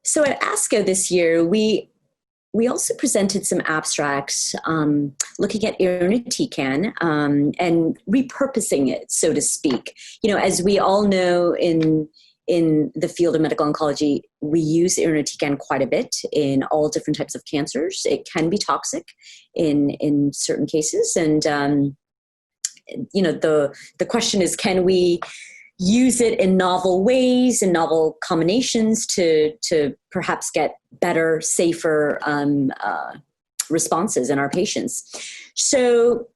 So at ASCO this year, we also presented some abstracts looking at irinotecan and repurposing it, so to speak. You know, as we all know in the field of medical oncology, we use irinotecan quite a bit in all different types of cancers. It can be toxic in certain cases. And, you know, the question is, can we use it in novel ways and novel combinations to perhaps get better, safer responses in our patients? So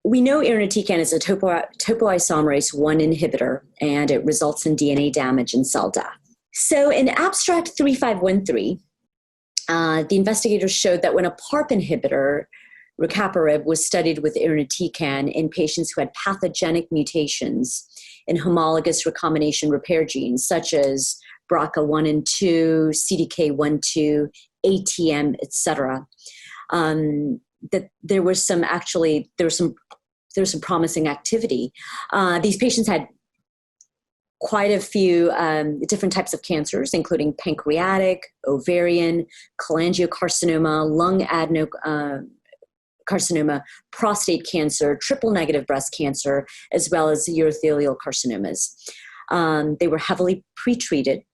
we know irinotecan is a topoisomerase 1 inhibitor, and it results in DNA damage and cell death. So in abstract 3513, the investigators showed that when a PARP inhibitor, Rucaparib, was studied with irinotecan in patients who had pathogenic mutations in homologous recombination repair genes, such as BRCA1 and 2, CDK1, ATM, etc., that there was some promising activity. These patients had quite a few different types of cancers, including pancreatic, ovarian, cholangiocarcinoma, lung adenocarcinoma, prostate cancer, triple-negative breast cancer, as well as urothelial carcinomas. They were heavily pretreated.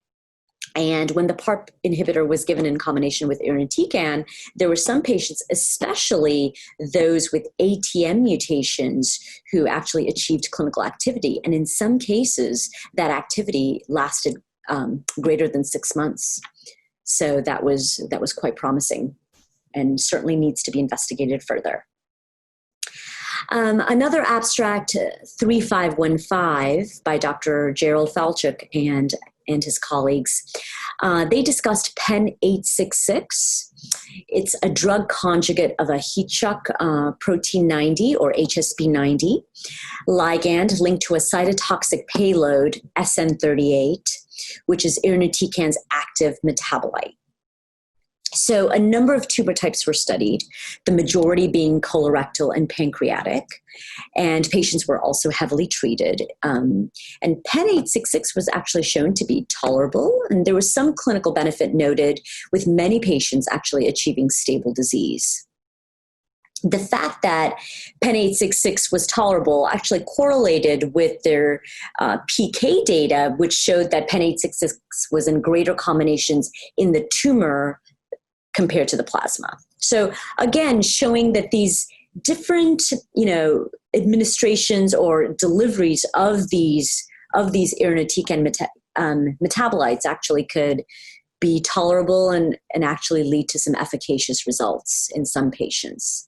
And when the PARP inhibitor was given in combination with irinotecan, there were some patients, especially those with ATM mutations, who actually achieved clinical activity. And in some cases, that activity lasted greater than 6 months. So that was quite promising and certainly needs to be investigated further. Another abstract, 3515, by Dr. Gerald Falchuk and his colleagues, they discussed PEN-866. It's a drug conjugate of a heat shock protein 90 or HSP90 ligand linked to a cytotoxic payload, SN38, which is irinotecan's active metabolite. So a number of tumor types were studied, the majority being colorectal and pancreatic, and patients were also heavily treated. And PEN-866 was actually shown to be tolerable, and there was some clinical benefit noted, with many patients actually achieving stable disease. The fact that PEN-866 was tolerable actually correlated with their PK data, which showed that PEN-866 was in greater combinations in the tumor compared to the plasma. So again, showing that these different, administrations or deliveries of these irinotecan metabolites actually could be tolerable and actually lead to some efficacious results in some patients.